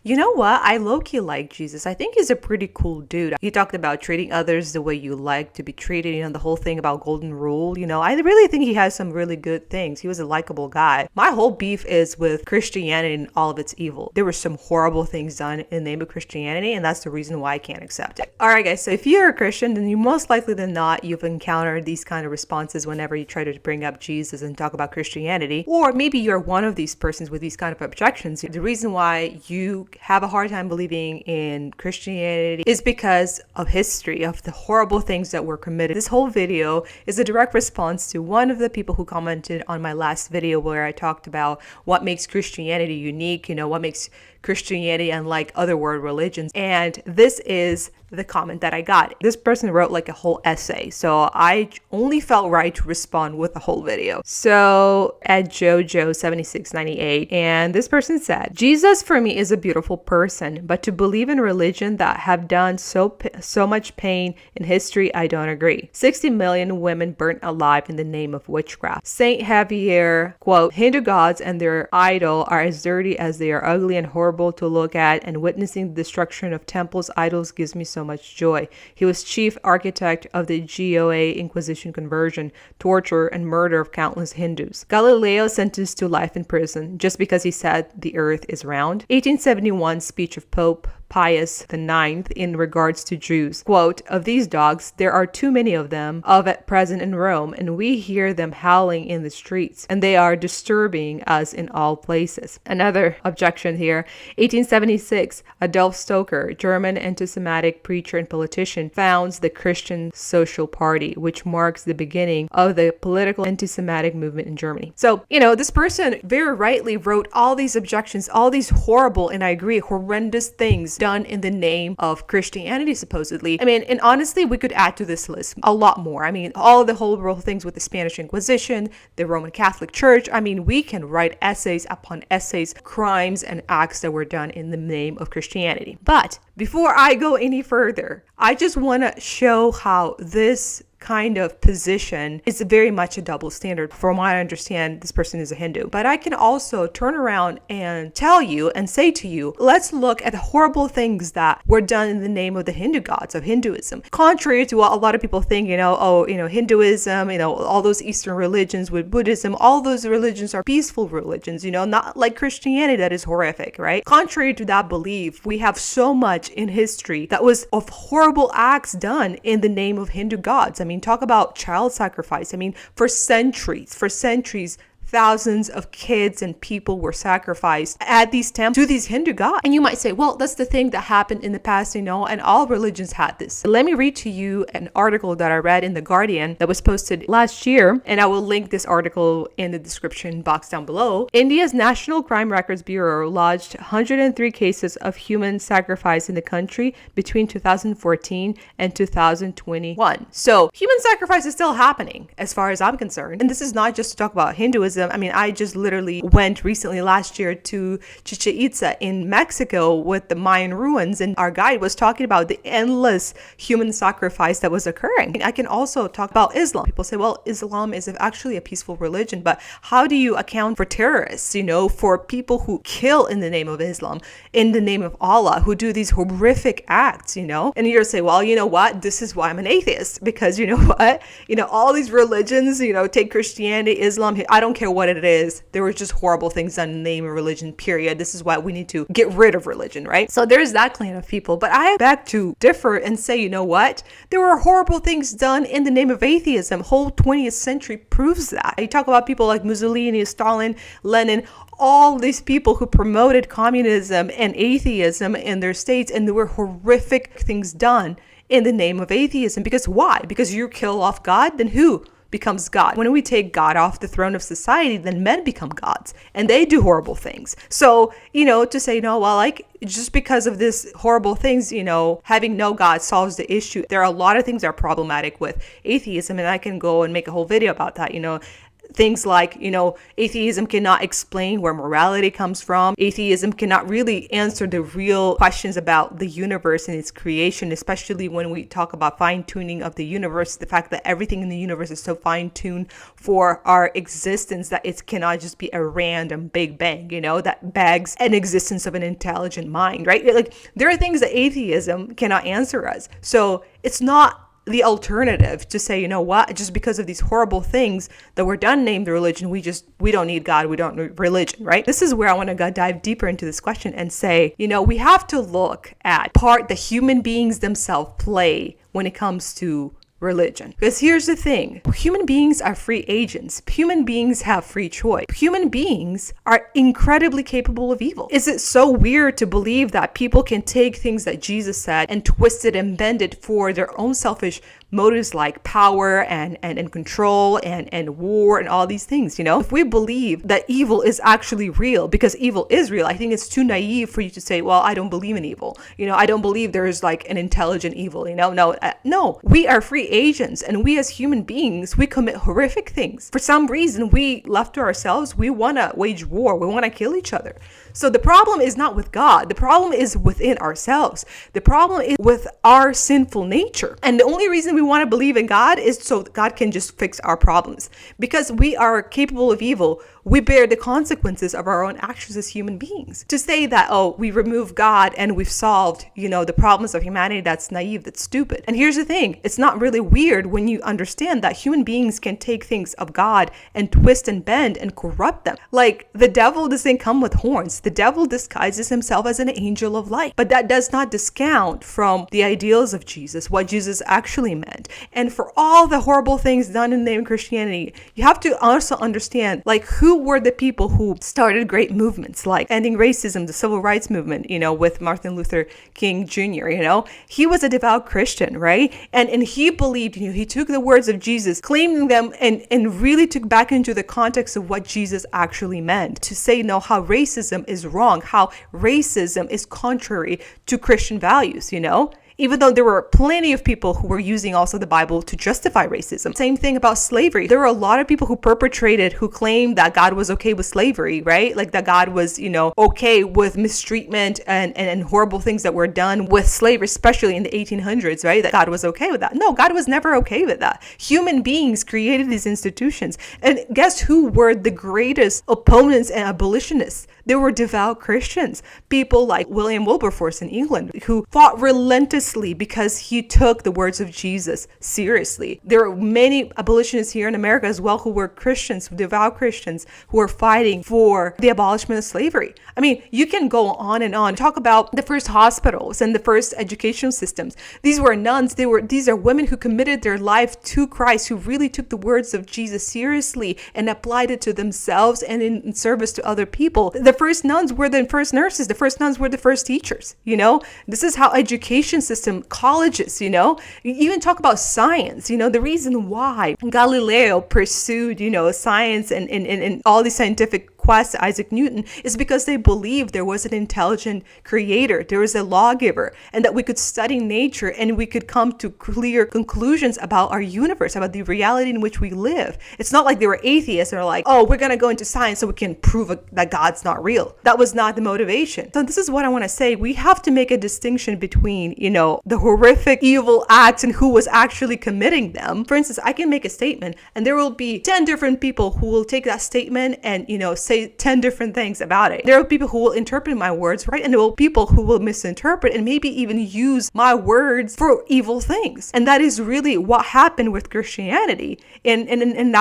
You know what? I low-key like Jesus. I think he's a pretty cool dude. He talked about treating others the way you like to be treated, the whole thing about golden rule. I really think he has some really good things. He was a likable guy. My whole beef is with Christianity and all of its evil. There were some horrible things done in the name of Christianity, and that's the reason why I can't accept it. All right, guys, so if you're a Christian, then you most likely than not, you've encountered these kind of responses whenever you try to bring up Jesus and talk about Christianity. Or maybe you're one of these persons with these kind of objections. The reason why you have a hard time believing in Christianity is because of history, of the horrible things that were committed. This whole video is a direct response to one of the people who commented on my last video where I talked about what makes Christianity unique, what makes Christianity unlike other world religions. And this is the comment that I got. This person wrote like a whole essay, so I only felt right to respond with the whole video. So at Jojo7698, and this person said, Jesus for me is a beautiful person, but to believe in religion that have done so much pain in history, I don't agree. 60 million women burnt alive in the name of witchcraft. Saint Javier, quote, Hindu gods and their idol are as dirty as they are ugly and horrible to look at, and witnessing the destruction of temples, idols gives me so much joy. He was chief architect of the GOA Inquisition conversion, torture, and murder of countless Hindus. Galileo sentenced to life in prison just because he said the earth is round. 1871 speech of Pope Pius IX in regards to Jews. Quote, of these dogs, there are too many of them at present in Rome, and we hear them howling in the streets, and they are disturbing us in all places. Another objection here, 1876, Adolf Stoker, German anti-Semitic preacher and politician, founds the Christian Social Party, which marks the beginning of the political anti-Semitic movement in Germany. So, this person very rightly wrote all these objections, all these horrible, and I agree, horrendous things done in the name of Christianity, supposedly. And honestly, we could add to this list a lot more. All of the horrible things with the Spanish Inquisition, the Roman Catholic Church. We can write essays upon essays, crimes and acts that were done in the name of Christianity. But before I go any further, I just want to show how this kind of position is very much a double standard. From what I understand, this person is a Hindu. But I can also turn around and tell you and say to you, let's look at the horrible things that were done in the name of the Hindu gods, of Hinduism. Contrary to what a lot of people think, Hinduism, all those Eastern religions with Buddhism, all those religions are peaceful religions, not like Christianity that is horrific, right? Contrary to that belief, we have so much in history that was of horrible acts done in the name of Hindu gods. Talk about child sacrifice. For centuries, thousands of kids and people were sacrificed at these temples to these Hindu gods. And you might say, well, that's the thing that happened in the past, and all religions had this. Let me read to you an article that I read in The Guardian that was posted last year, and I will link this article in the description box down below. India's National Crime Records Bureau lodged 103 cases of human sacrifice in the country between 2014 and 2021. So human sacrifice is still happening as far as I'm concerned. And this is not just to talk about Hinduism. I just literally went recently last year to Chichen Itza in Mexico with the Mayan ruins, and our guide was talking about the endless human sacrifice that was occurring. I can also talk about Islam. People say, well, Islam is actually a peaceful religion, but how do you account for terrorists, for people who kill in the name of Islam, in the name of Allah, who do these horrific acts, And you're say, well, you know what? This is why I'm an atheist, because you know what? All these religions, take Christianity, Islam, I don't care what it is. There were just horrible things done in the name of religion, period. This is why we need to get rid of religion, right? So there's that clan of people. But I beg to differ and say, you know what? There were horrible things done in the name of atheism. Whole 20th century proves that. You talk about people like Mussolini, Stalin, Lenin, all these people who promoted communism and atheism in their states, and there were horrific things done in the name of atheism. Because why? Because you kill off God? Then who becomes God? When we take God off the throne of society, then men become gods and they do horrible things. So, to say, no, well, just because of this horrible things, having no God solves the issue. There are a lot of things that are problematic with atheism, and I can go and make a whole video about that. things like, atheism cannot explain where morality comes from. Atheism cannot really answer the real questions about the universe and its creation, especially when we talk about fine-tuning of the universe, the fact that everything in the universe is so fine-tuned for our existence that it cannot just be a random big bang, that begs an existence of an intelligent mind, right? Like, there are things that atheism cannot answer us. So it's not the alternative to say, just because of these horrible things that were done named religion, we don't need God, we don't need religion, right? This is where I want to dive deeper into this question and say, we have to look at part that human beings themselves play when it comes to religion. Because here's the thing, human beings are free agents. Human beings have free choice. Human beings are incredibly capable of evil. Is it so weird to believe that people can take things that Jesus said and twist it and bend it for their own selfish motives, like power and control and war and all these things? If we believe that evil is actually real, because evil is real, I think it's too naive for you to say, well, I don't believe in evil. I don't believe there's like an intelligent evil. No, we are free agents, and we as human beings, we commit horrific things. For some reason, we left to ourselves, we want to wage war, we want to kill each other. So the problem is not with God. The problem is within ourselves. The problem is with our sinful nature. And the only reason we want to believe in God is so God can just fix our problems. Because we are capable of evil, we bear the consequences of our own actions as human beings. To say that, we remove God and we've solved, the problems of humanity, that's naive, that's stupid. And here's the thing, it's not really weird when you understand that human beings can take things of God and twist and bend and corrupt them. Like, the devil doesn't come with horns. The devil disguises himself as an angel of light. But that does not discount from the ideals of Jesus, what Jesus actually meant. And for all the horrible things done in the name of Christianity, you have to also understand, like, who were the people who started great movements like ending racism, the civil rights movement, with Martin Luther King Jr., he was a devout Christian, right? And he believed, he took the words of Jesus, claiming them and really took back into the context of what Jesus actually meant to say, how racism is wrong, how racism is contrary to Christian values, even though there were plenty of people who were using also the Bible to justify racism. Same thing about slavery. There were a lot of people who claimed that God was okay with slavery, right? Like that God was, okay with mistreatment and horrible things that were done with slavery, especially in the 1800s, right? That God was okay with that. No, God was never okay with that. Human beings created these institutions. And guess who were the greatest opponents and abolitionists? They were devout Christians. People like William Wilberforce in England, who fought relentlessly because he took the words of Jesus seriously. There are many abolitionists here in America as well who were Christians, devout Christians, who were fighting for the abolishment of slavery. I mean, you can go on and on. Talk about the first hospitals and the first educational systems. These were nuns. These are women who committed their life to Christ, who really took the words of Jesus seriously and applied it to themselves and in service to other people. The first nuns were the first nurses. The first nuns were the first teachers. This is how education system, colleges, you even talk about science. The reason why Galileo pursued, science and all these scientific quests, Isaac Newton, is because they believed there was an intelligent creator, there was a lawgiver, and that we could study nature and we could come to clear conclusions about our universe, about the reality in which we live. It's not like they were atheists and are like, we're going to go into science so we can prove that God's not real. That was not the motivation. So this is what I want to say. We have to make a distinction between, the horrific evil acts and who was actually committing them. For instance, I can make a statement and there will be 10 different people who will take that statement and, say 10 different things about it. There are people who will interpret my words, right? And there will be people who will misinterpret and maybe even use my words for evil things. And that is really what happened with Christianity. And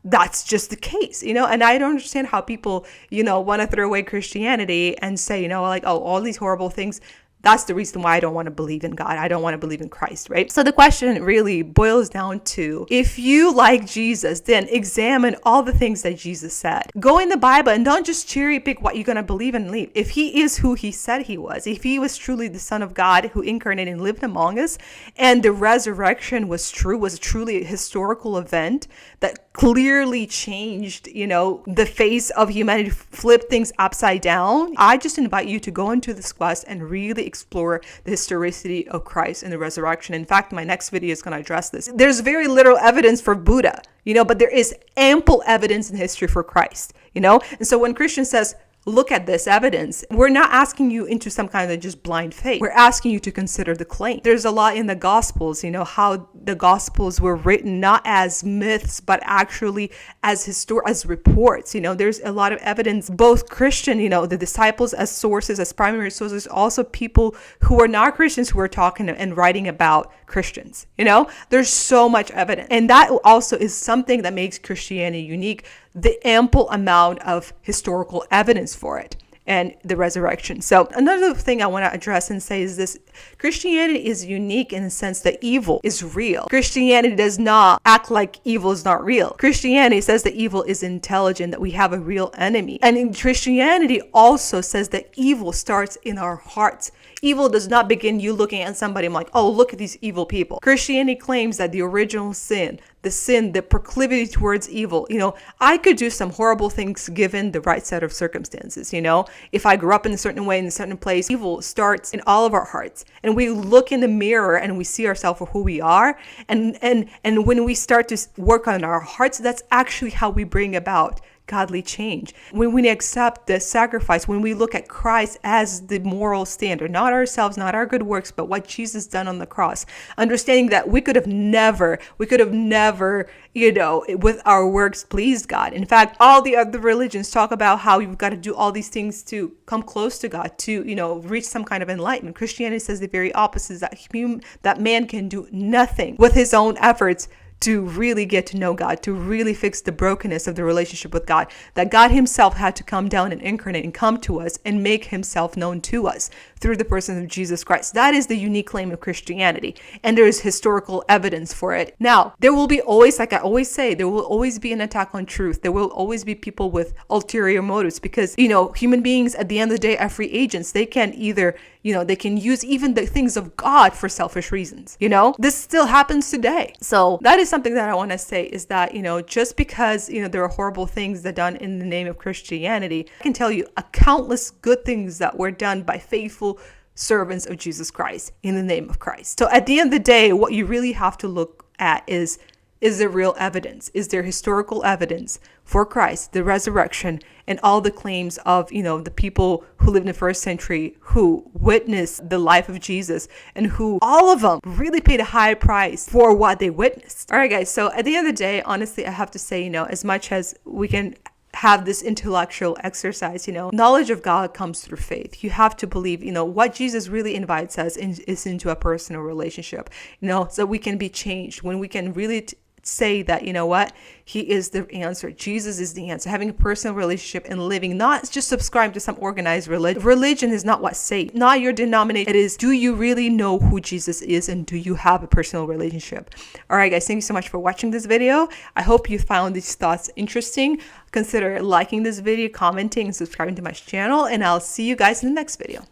that's just the case, and I don't understand how people, want to throw away Christianity and say, all these horrible things. That's the reason why I don't want to believe in God. I don't want to believe in Christ, right? So the question really boils down to, if you like Jesus, then examine all the things that Jesus said. Go in the Bible and don't just cherry pick what you're going to believe and leave. If he is who he said he was, if he was truly the Son of God who incarnated and lived among us, and the resurrection was truly a historical event that clearly changed, the face of humanity, flipped things upside down. I just invite you to go into this quest and really explore the historicity of Christ and the resurrection. In fact, my next video is going to address this. There's very little evidence for Buddha, but there is ample evidence in history for Christ, and so when Christian says, look at this evidence, we're not asking you into some kind of just blind faith. We're asking you to consider the claim. There's a lot in the Gospels, how the Gospels were written not as myths, but actually as reports. There's a lot of evidence, both Christian, the disciples as sources, as primary sources, also people who are not Christians who are talking and writing about Christians. There's so much evidence. And that also is something that makes Christianity unique, the ample amount of historical evidence for it and the resurrection. So another thing I want to address and say is this: Christianity is unique in the sense that evil is real. Christianity does not act like evil is not real. Christianity says that evil is intelligent, that we have a real enemy. And in Christianity also says that evil starts in our hearts. Evil does not begin you looking at somebody and like, oh, look at these evil people. Christianity claims that the original sin, the proclivity towards evil, I could do some horrible things given the right set of circumstances. If I grew up in a certain way, in a certain place, evil starts in all of our hearts. And we look in the mirror and we see ourselves for who we are. And when we start to work on our hearts, that's actually how we bring about godly change. When we accept the sacrifice, when we look at Christ as the moral standard, not ourselves, not our good works, but what Jesus done on the cross, understanding that we could have never, with our works pleased God. In fact, all the other religions talk about how you've got to do all these things to come close to God, to, reach some kind of enlightenment. Christianity says the very opposite, that man can do nothing with his own efforts to really get to know God, to really fix the brokenness of the relationship with God, that God himself had to come down and incarnate and come to us and make himself known to us through the person of Jesus Christ. That is the unique claim of Christianity, and there is historical evidence for it. Now, there will be always, like I always say, there will always be an attack on truth. There will always be people with ulterior motives because, human beings at the end of the day are free agents. They can either, they can use even the things of God for selfish reasons. This still happens today. So that is something that I want to say is that, just because, there are horrible things that are done in the name of Christianity, I can tell you countless good things that were done by faithful servants of Jesus Christ in the name of Christ. So at the end of the day, what you really have to look at is there real evidence? Is there historical evidence for Christ, the resurrection, and all the claims of, the people who lived in the first century, who witnessed the life of Jesus, and who all of them really paid a high price for what they witnessed? All right, guys. So at the end of the day, honestly, I have to say, as much as we can have this intellectual exercise, knowledge of God comes through faith. You have to believe, what Jesus really invites us is into a personal relationship, so we can be changed, when we can really say that, he is the answer. Jesus is the answer. Having a personal relationship and living, not just subscribe to some organized religion. Religion is not what saves, not your denomination. It is, do you really know who Jesus is, and do you have a personal relationship? All right, guys, thank you so much for watching this video. I hope you found these thoughts interesting. Consider liking this video, commenting, and subscribing to my channel, and I'll see you guys in the next video.